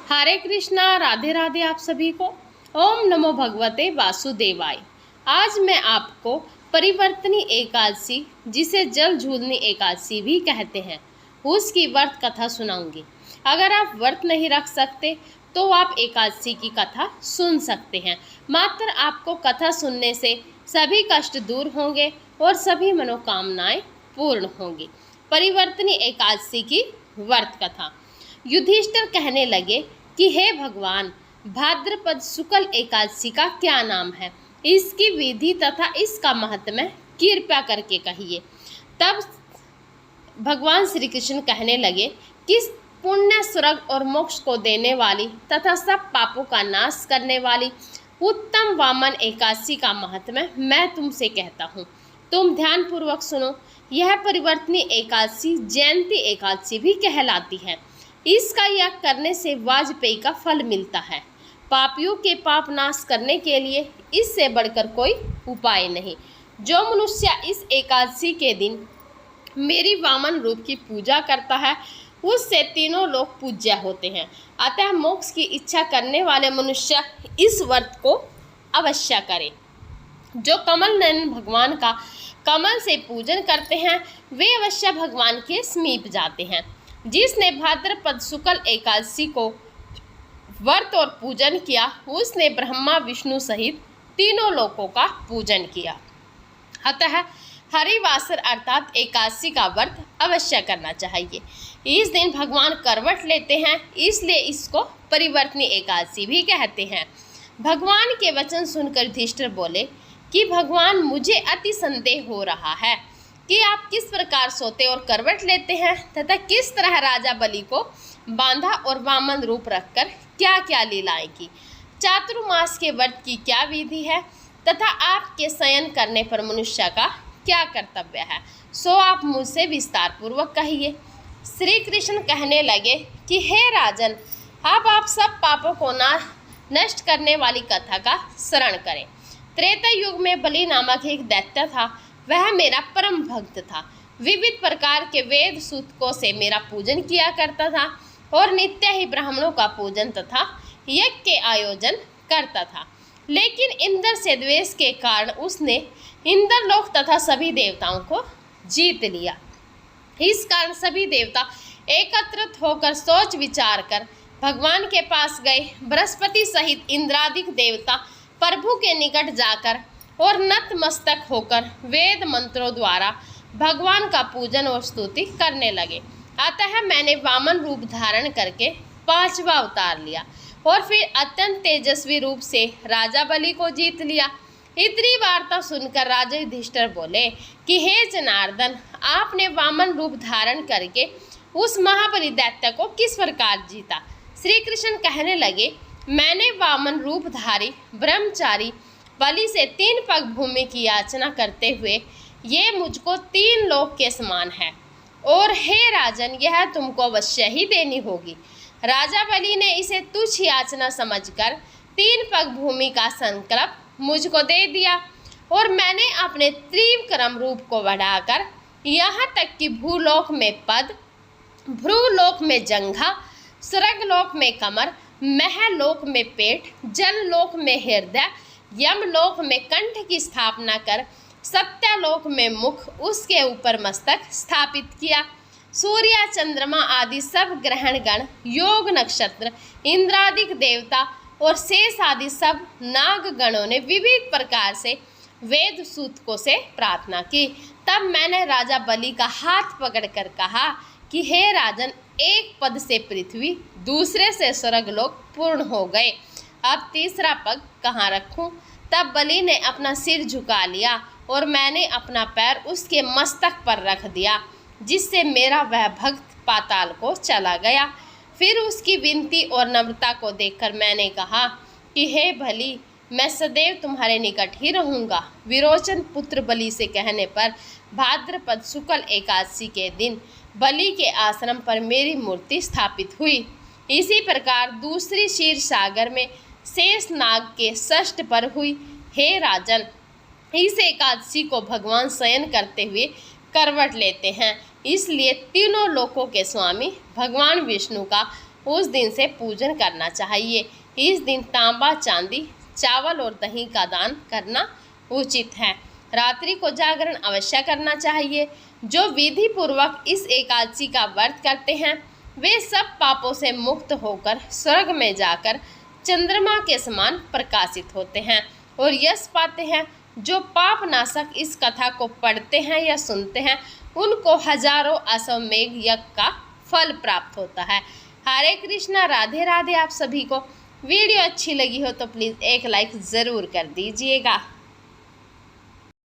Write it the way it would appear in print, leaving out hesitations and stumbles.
हरे कृष्णा, राधे राधे आप सभी को। ओम नमो भगवते वासुदेवाय। आज मैं आपको परिवर्तनी एकादशी, जिसे जल झूलनी एकादशी भी कहते हैं, उसकी व्रत कथा सुनाऊंगी। अगर आप व्रत नहीं रख सकते तो आप एकादशी की कथा सुन सकते हैं। मात्र आपको कथा सुनने से सभी कष्ट दूर होंगे और सभी मनोकामनाएं पूर्ण होंगी। परिवर्तनी एकादशी की व्रत कथा। युधिष्ठिर कहने लगे कि हे भगवान, भाद्रपद शुक्ल एकादशी का क्या नाम है, इसकी विधि तथा इसका महत्व कृपया करके कहिए। तब भगवान श्री कृष्ण कहने लगे कि पुण्य, स्वर्ग और मोक्ष को देने वाली तथा सब पापों का नाश करने वाली उत्तम वामन एकादशी का महत्व मैं तुमसे कहता हूँ। तुम ध्यान पूर्वक सुनो। यह परिवर्तनी एकादशी जयंती एकादशी भी कहलाती है। इसका याग करने से वाजपेयी का फल मिलता है। पापियों के पाप नाश करने के लिए इससे बढ़कर कोई उपाय नहीं। जो मनुष्य इस एकादशी के दिन मेरी वामन रूप की पूजा करता है, उससे तीनों लोग पूज्य होते हैं। अतः मोक्ष की इच्छा करने वाले मनुष्य इस व्रत को अवश्य करें। जो कमल नयन भगवान का कमल से पूजन करते हैं, वे अवश्य भगवान के समीप जाते हैं। जिसने भाद्रपद शुक्ल एकादशी को व्रत और पूजन किया, उसने ब्रह्मा विष्णु सहित तीनों लोकों का पूजन किया। अतः हरिवासर अर्थात एकादशी का व्रत अवश्य करना चाहिए। इस दिन भगवान करवट लेते हैं, इसलिए इसको परिवर्तनी एकादशी भी कहते हैं। भगवान के वचन सुनकर युधिष्ठिर बोले कि भगवान, मुझे अति संदेह हो रहा है कि आप किस प्रकार सोते और करवट लेते हैं तथा किस तरह राजा बलि को बांधा और वामन रूप रखकर क्या क्या लीलाएं की। चातुर्मास के व्रत की क्या विधि है तथा आपके शयन करने पर मनुष्य का क्या कर्तव्य है, सो आप मुझसे विस्तार पूर्वक कहिए। श्री कृष्ण कहने लगे कि हे राजन, अब आप सब पापों को नष्ट करने वाली कथा का स्मरण करें। त्रेता युग में बलि नामक एक दैत्य था। वह मेरा परम भक्त था। विविध प्रकार के वेद सूतकों से मेरा पूजन किया करता था और नित्य ही ब्राह्मणों का पूजन तथा यज्ञ के आयोजन करता था। लेकिन इंद्र से द्वेष के कारण उसने इंद्रलोक तथा सभी देवताओं को जीत लिया। इस कारण सभी देवता एकत्रित होकर सोच विचार कर भगवान के पास गए। बृहस्पति सहित इंद्रादिक देवता प्रभु के निकट जाकर और नतमस्तक होकर वेद मंत्रों द्वारा भगवान का पूजन और स्तुति करने लगे। अतः मैंने वामन रूप धारण करके 5वां अवतार लिया और फिर अत्यंत तेजस्वी रूप से राजा बलि को जीत लिया। इतनी वार्ता सुनकर राजा युधिष्ठिर बोले कि हे जनार्दन, आपने वामन रूप धारण करके उस महाबली दैत्य को किस प्रकार जीता। श्री कृष्ण कहने लगे, मैंने वामन रूपधारी ब्रह्मचारी बलि से 3 पग भूमि की याचना करते हुए ये मुझको 3 लोक के समान है और हे राजन, यह तुमको अवश्य ही देनी होगी। राजा बलि ने इसे तुच्छ याचना समझकर 3 पग भूमि का संकल्प मुझको दे दिया और मैंने अपने त्रिविक्रम रूप को बढ़ाकर यहाँ तक कि भूलोक में पद, भ्रूलोक में जंघा, स्वर्गलोक में कमर, महलोक में पेट, जललोक में हृदय, यमलोक में कंठ की स्थापना कर सत्यलोक में मुख, उसके ऊपर मस्तक स्थापित किया। सूर्य, चंद्रमा आदि सब ग्रहण गण, योग नक्षत्र, इंद्रादिक देवता और शेष आदि सब नाग गणों ने विविध प्रकार से वेद सूतकों से प्रार्थना की। तब मैंने राजा बलि का हाथ पकड़कर कहा कि हे राजन, एक पद से पृथ्वी, दूसरे से स्वर्गलोक पूर्ण हो गए। अब तीसरा पग कहाँ रखूं? तब बलि ने अपना सिर झुका लिया और मैंने अपना पैर उसके मस्तक पर रख दिया, जिससे मेरा वह भक्त पाताल को चला गया। फिर उसकी विनती और नम्रता को देखकर मैंने कहा कि हे बलि, मैं सदैव तुम्हारे निकट ही रहूँगा। विरोचन पुत्र बलि से कहने पर भाद्रपद शुक्ल एकादशी के दिन बलि के आश्रम पर मेरी मूर्ति स्थापित हुई। इसी प्रकार दूसरी क्षीर सागर में शेष नाग के षष्ठ पर हुई। हे राजन, इस एकादशी को भगवान शयन करते हुए करवट लेते हैं, इसलिए तीनों लोकों के स्वामी भगवान विष्णु का उस दिन से पूजन करना चाहिए। इस दिन तांबा, चांदी, चावल और दही का दान करना उचित है। रात्रि को जागरण अवश्य करना चाहिए। जो विधि पूर्वक इस एकादशी का व्रत करते हैं वे सब पापों से मुक्त होकर स्वर्ग में जाकर चंद्रमा के समान प्रकाशित होते हैं और यश पाते हैं। जो पाप नाशक इस कथा को पढ़ते हैं या सुनते हैं उनको हजारों अश्वमेध यज्ञ का फल प्राप्त होता है। हरे कृष्णा, राधे राधे। आप सभी को वीडियो अच्छी लगी हो तो प्लीज़ एक लाइक ज़रूर कर दीजिएगा।